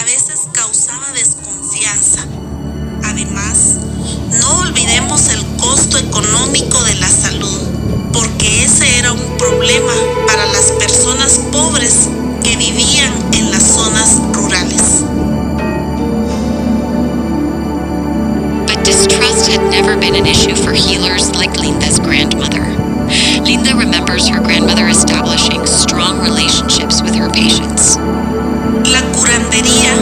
A veces causaba desconfianza. Además, no olvidemos el costo económico de la salud, porque ese era un problema para las personas pobres que vivían en las zonas rurales. But distrust had never been an issue for healers like Linda's grandmother. Linda remembers her grandmother establishing strong relationships with her patients. La curandería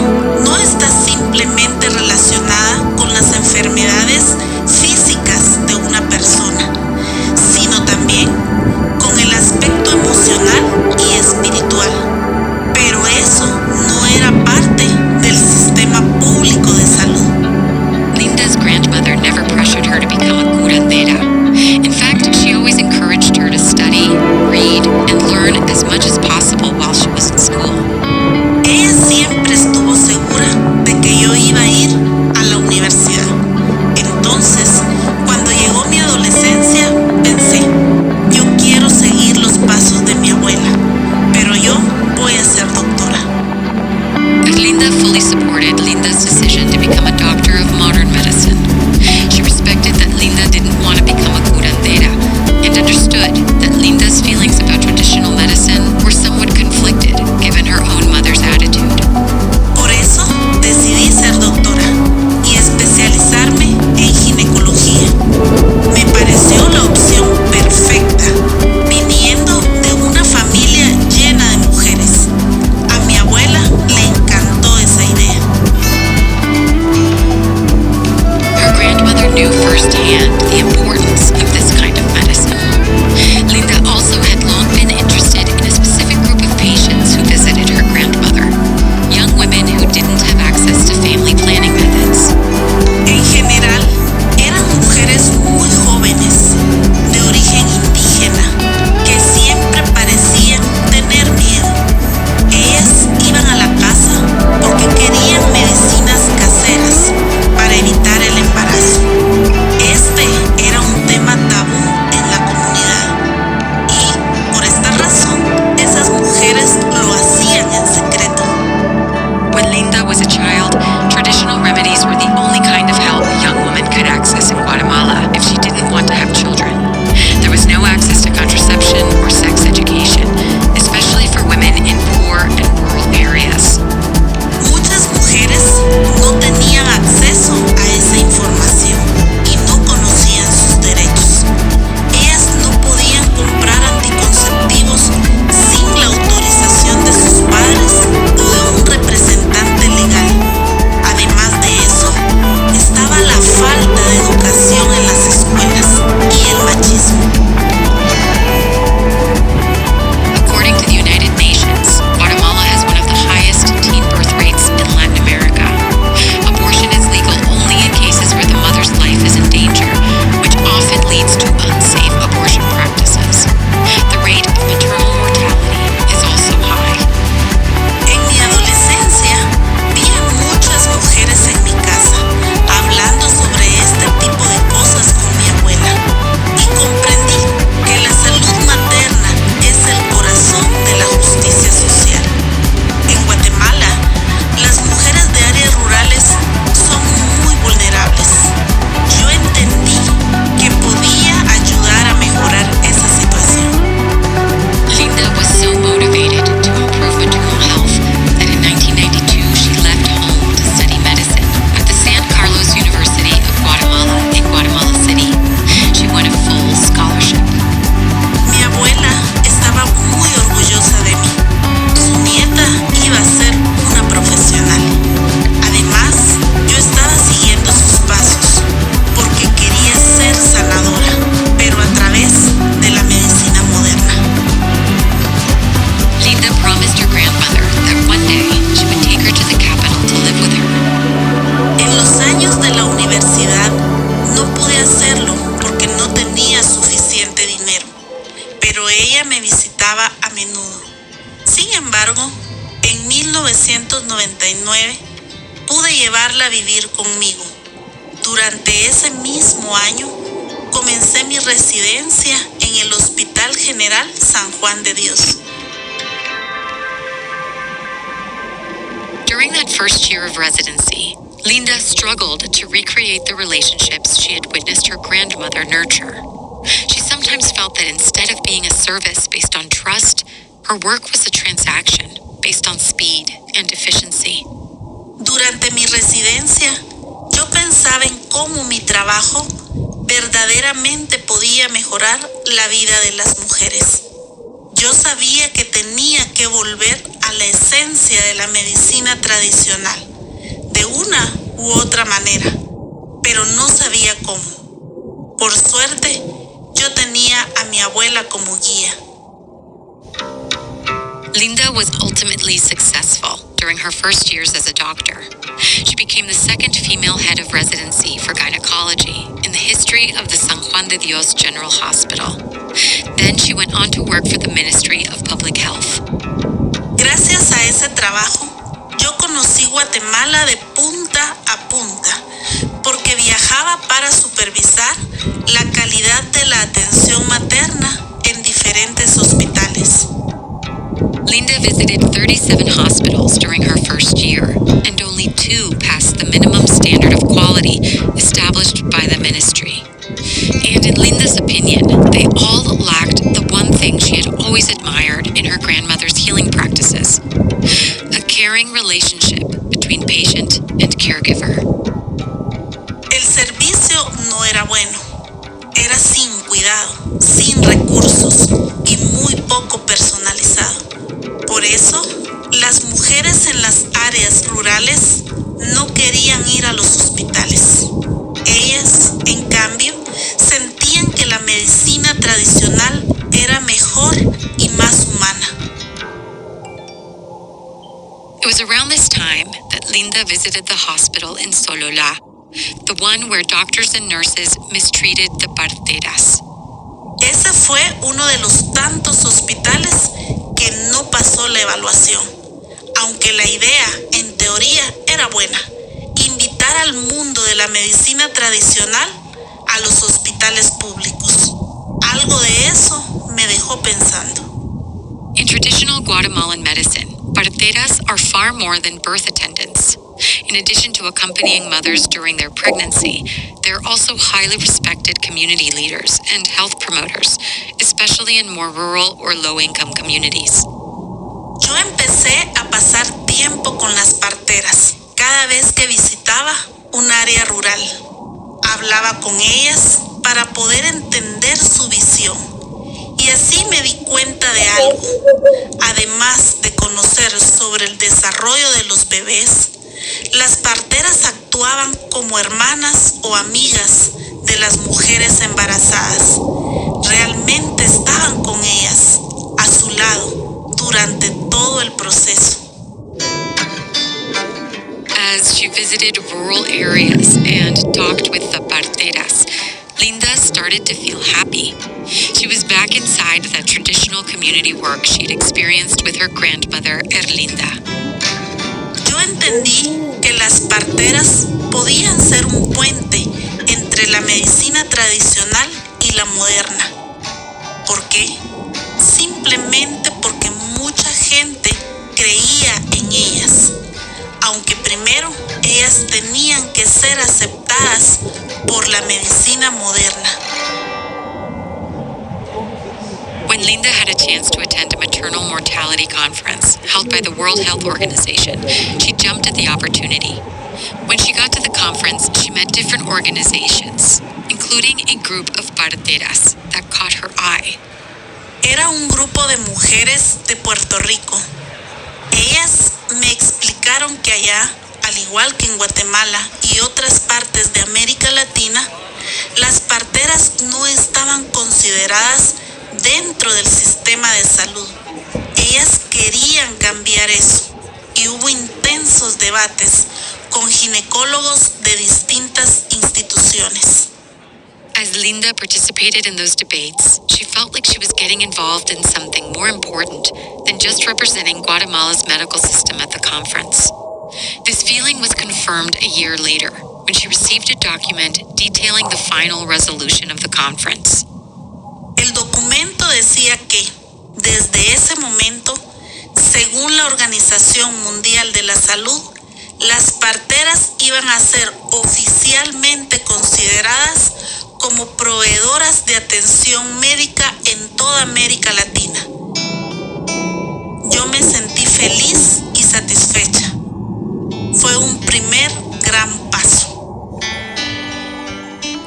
no está simplemente relacionada con las enfermedades físicas de una persona, sino también con el aspecto emocional y espiritual. Pero eso no era parte del sistema público de salud. Linda's grandmother never pressured her to become a curandera. In fact, she always encouraged her to study, read, and learn as much as possible while she was in school. Ella siempre estuvo segura 1999 pude llevarla a vivir conmigo. Durante ese mismo año comencé mi residencia en el Hospital General San Juan de Dios. During that first year of residency, Linda struggled to recreate the relationships she had witnessed her grandmother nurture. She sometimes felt that instead of being a service based on trust, her work was a transaction based on speed and efficiency. Durante mi residencia, yo pensaba en cómo mi trabajo verdaderamente podía mejorar la vida de las mujeres. Yo sabía que tenía que volver a la esencia de la medicina tradicional, de una u otra manera, pero no sabía cómo. Por suerte, yo tenía a mi abuela como guía. Linda was ultimately successful during her first years as a doctor. She became the second female head of residency for gynecology in the history of the San Juan de Dios General Hospital. Then she went on to work for the Ministry of Public Health. Gracias a ese trabajo, yo conocí Guatemala de punta a punta, porque viajaba para supervisar la calidad de la atención materna en diferentes hospitales. Linda visited 37 hospitals during her first year, and only 2 passed the minimum standard of quality established by the ministry. And in Linda's opinion, they all lacked the one thing she had always admired in her grandmother's healing practices: a caring relationship between patient and caregiver. El servicio no era bueno, era sin cuidado, sin recursos y muy poco personalizado. Por eso, las mujeres en las áreas rurales no querían ir a los hospitales. Ellas, en cambio, sentían que la medicina tradicional era mejor y más humana. It was around this time that Linda visited the hospital in Sololá, the one where doctors and nurses mistreated the parteras. Ese fue uno de los tantos hospitales que no pasó la evaluación, aunque la idea, en teoría, era buena: invitar al mundo de la medicina tradicional a los hospitales públicos. Algo de eso me dejó pensando. In traditional Guatemalan medicine, parteras are far more than birth attendants. In addition to accompanying mothers during their pregnancy, they're also highly respected community leaders and health promoters, especially in more rural or low-income communities. Yo empecé a pasar tiempo con las parteras cada vez que visitaba un área rural. Hablaba con ellas para poder entender su visión, y así me di cuenta de algo. Además de conocer sobre el desarrollo de los bebés, las parteras actuaban como hermanas o amigas de las mujeres embarazadas. Realmente estaban con ellas, a su lado, durante todo el proceso. As she visited rural areas and talked with the parteras, Linda started to feel happy. She was back inside that traditional community work she'd experienced with her grandmother, Erlinda. Yo entendí que las parteras podían ser un puente entre la medicina tradicional y la moderna. ¿Por qué? Simplemente porque mucha gente creía en ellas, aunque primero ellas tenían que ser aceptadas por la medicina moderna. When Linda had a chance to attend a maternal mortality conference held by the World Health Organization, she jumped at the opportunity. When she got to the conference, she met different organizations, including a group of parteras that caught her eye. Era un grupo de mujeres de Puerto Rico. Ellas me explicaron que allá, al igual que en Guatemala y otras partes de América Latina, las parteras no estaban consideradas dentro del sistema de salud. Ellas querían cambiar eso, y hubo intensos debates con ginecólogos de distintas instituciones. As Linda participated in those debates, she felt like she was getting involved in something more important than just representing Guatemala's medical system at the conference. This feeling was confirmed a year later when she received a document detailing the final resolution of the conference. El documento decía que, desde ese momento, según la Organización Mundial de la Salud, las parteras iban a ser oficialmente consideradas como proveedoras de atención médica en toda América Latina. Yo me sentí feliz y satisfecha. Fue un primer gran paso.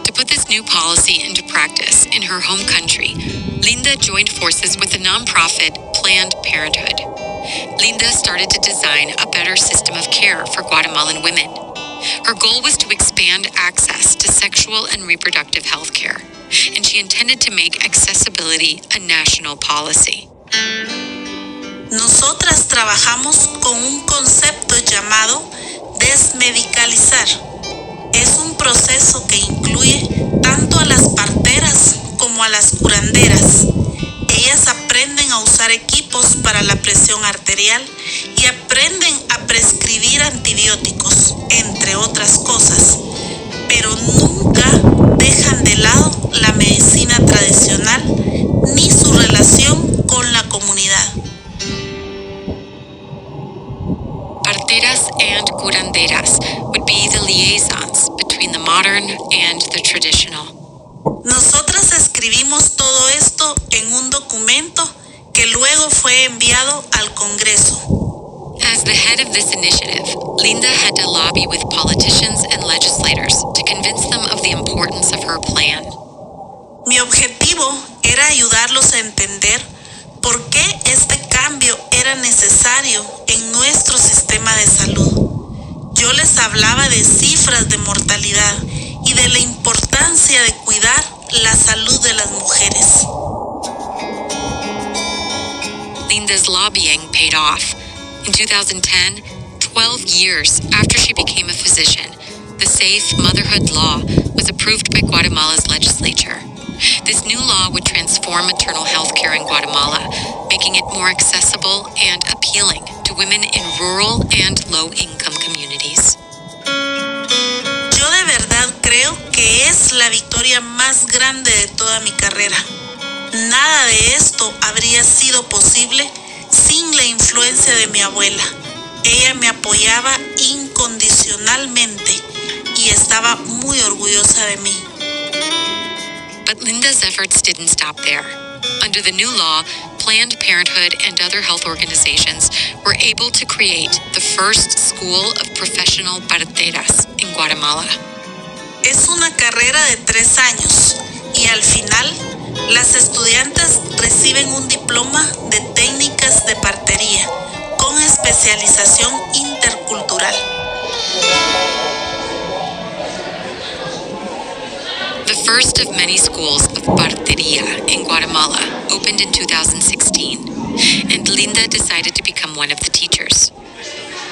To put this new policy into practice in her home country, Linda joined forces with the nonprofit Planned Parenthood. Linda started to design a better system of care for Guatemalan women. Her goal was to expand access to sexual and reproductive health care, and she intended to make accessibility a national policy. Nosotras trabajamos con un concepto llamado desmedicalizar. Es un proceso que incluye tanto a las parteras como a las curanderas. Ellas aprenden a usar equipos para la presión arterial y aprenden a prescribir antibióticos, entre otras cosas, pero nunca dejan de lado la medicina tradicional ni su relación con la comunidad. Parteras and curanderas would be the liaisons between the modern and the traditional. Nosotras escribimos todo esto en un documento que luego fue enviado al Congreso. As the head of this initiative, Linda had to lobby with politicians and legislators to convince them of the importance of her plan. Mi objetivo era ayudarlos a entender por qué este cambio era necesario en nuestro sistema de salud. Yo les hablaba de cifras de mortalidad y de la importancia de cuidar la salud de las mujeres. Linda's lobbying paid off. In 2010, 12 years after she became a physician, the Safe Motherhood Law was approved by Guatemala's legislature. This new law would transform maternal health care in Guatemala, making it more accessible and appealing to women in rural and low-income communities. Yo de verdad creo que es la victoria más grande de toda mi carrera. Nada de esto habría sido posible sin la influencia de mi abuela. Ella me apoyaba incondicionalmente y estaba muy orgullosa de mí. But Linda's efforts didn't stop there. Under the new law, Planned Parenthood and other health organizations were able to create the first school of professional parteras in Guatemala. Es una carrera de 3 años y al final las estudiantes reciben un diploma de técnicas de partería con especialización intercultural. The first of many schools of partería in Guatemala opened in 2016, and Linda decided to become one of the teachers.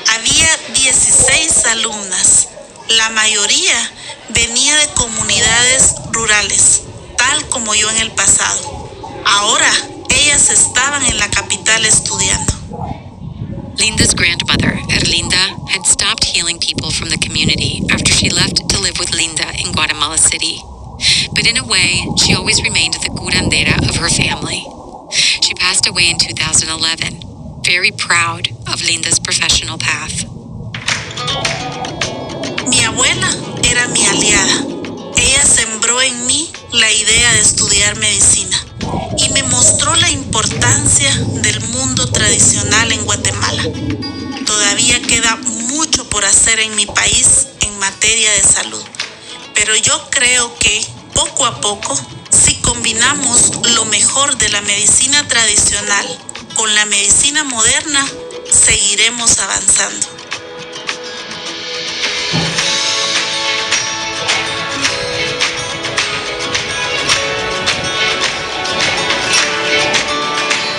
Había 16 alumnas. La mayoría venía de comunidades rurales, tal como yo en el pasado. Ahora, ellas estaban en la capital estudiando. Linda's grandmother, Erlinda, had stopped healing people from the community after she left to live with Linda in Guatemala City. But in a way, she always remained the curandera of her family. She passed away in 2011, very proud of Linda's professional path. Mi abuela era mi aliada. Ella sembró en mí la idea de estudiar medicina y me mostró la importancia del mundo tradicional en Guatemala. Todavía queda mucho por hacer en mi país en materia de salud, pero yo creo que poco a poco, si combinamos lo mejor de la medicina tradicional con la medicina moderna, seguiremos avanzando.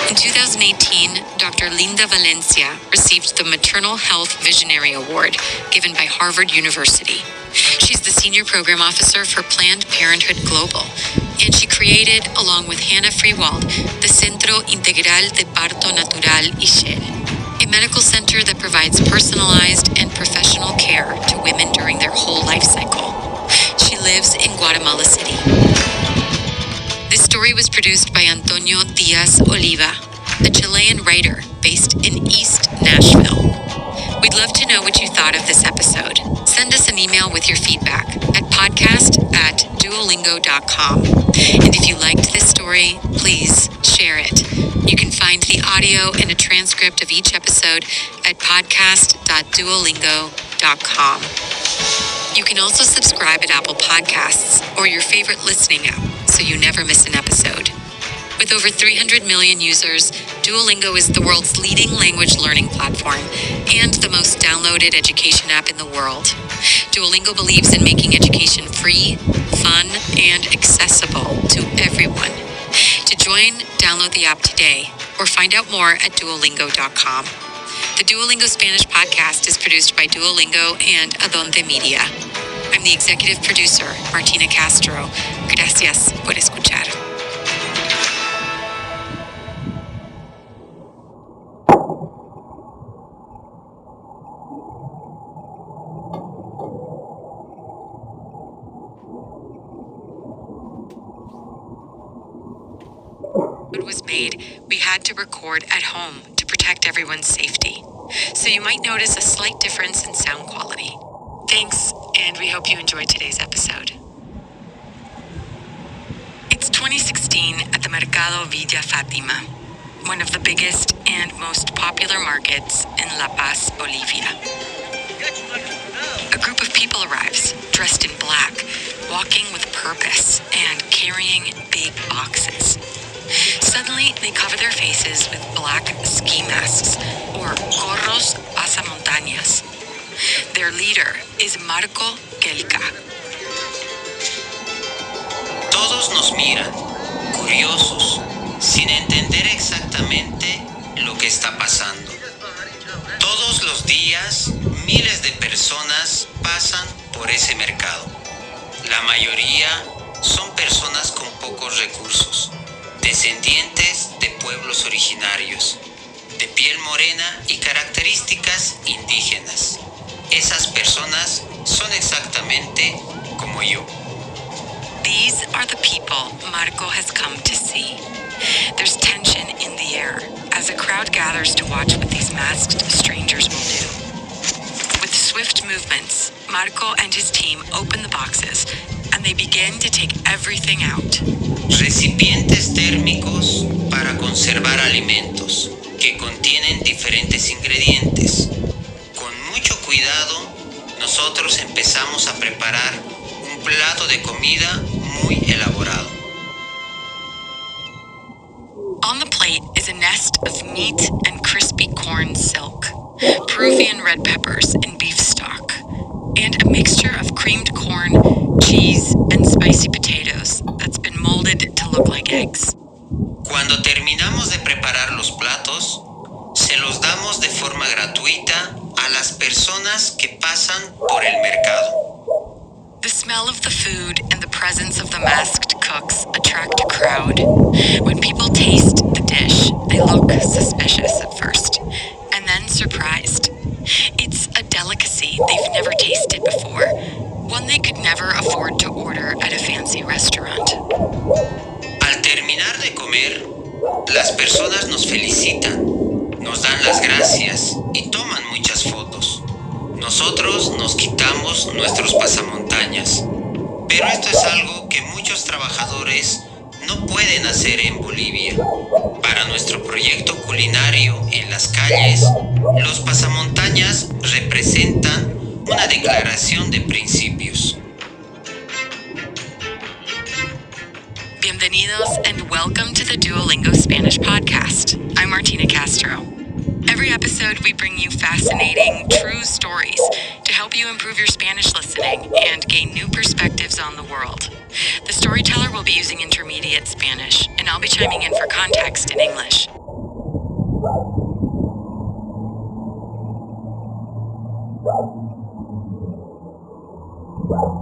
In 2018, Dr. Linda Valencia received the Maternal Health Visionary Award given by Harvard University. She's the Senior Program Officer for Planned Parenthood Global, and she created, along with Hannah Freewald, the Centro Integral de Parto Natural Ishel, a medical center that provides personalized and professional care to women during their whole life cycle. She lives in Guatemala City. This story was produced by Antonio Diaz Oliva, a Chilean writer based in East Nashville. We'd love to know what you thought of this episode. Send us an email with your feedback at podcast@duolingo.com. And if you liked this story, please share it. You can find the audio and a transcript of each episode at podcast.duolingo.com. You can also subscribe at Apple Podcasts or your favorite listening app so you never miss an episode. With over 300 million users, Duolingo is the world's leading language learning platform and the most downloaded education app in the world. Duolingo believes in making education free, fun, and accessible to everyone. To join, download the app today or find out more at duolingo.com. The Duolingo Spanish podcast is produced by Duolingo and Adonde Media. I'm the executive producer, Martina Castro. Gracias por escuchar. Was made, we had to record at home to protect everyone's safety. So you might notice a slight difference in sound quality. Thanks, and we hope you enjoyed today's episode. It's 2016 at the Mercado Villa Fátima, one of the biggest and most popular markets in La Paz, Bolivia. A group of people arrives, dressed in black, walking with purpose and carrying big boxes. Suddenly, they cover their faces with black ski masks, or gorros pasamontañas. Their leader is Marco Kelka. Todos nos miran, curiosos, sin entender exactamente lo que está pasando. Todos los días, miles de personas pasan por ese mercado. La mayoría son personas con pocos recursos, descendientes de pueblos originarios, de piel morena y características indígenas. Esas personas son exactamente como yo. These are the people Marco has come to see. There's tension in the air as a crowd gathers to watch what these masked strangers will do. With swift movements, Marco and his team open the boxes and they begin to take everything out. Recipientes térmicos para conservar alimentos que contienen diferentes ingredientes. Con mucho cuidado, nosotros empezamos a preparar un plato de comida muy elaborado. On the plate is a nest of meat and crispy corn silk, Peruvian red peppers and beef stock, and a mixture of creamed corn, cheese, and spicy potatoes that's been molded to look like eggs. Cuando terminamos de preparar los platos, se los damos de forma gratuita a las personas que pasan por el mercado. The smell of the food and the presence of the masked cooks attract a crowd. When people taste the dish, they look suspicious at first, and then surprised. It's a delicacy they've never tasted before, one they could never afford to order at a fancy restaurant. Al terminar de comer, las personas nos felicitan, nos dan las gracias y toman muchas fotos. Nosotros nos quitamos nuestros pasamontañas, pero esto es algo que muchos trabajadores no pueden hacer en Bolivia. Para nuestro proyecto culinario en las calles, los pasamontañas representan una declaración de principios. Bienvenidos and welcome to the Duolingo Spanish podcast. I'm Martina Castro. Every episode, we bring you fascinating, true stories to help you improve your Spanish listening and gain new perspectives on the world. The storyteller will be using intermediate Spanish, and I'll be chiming in for context in English. Wow.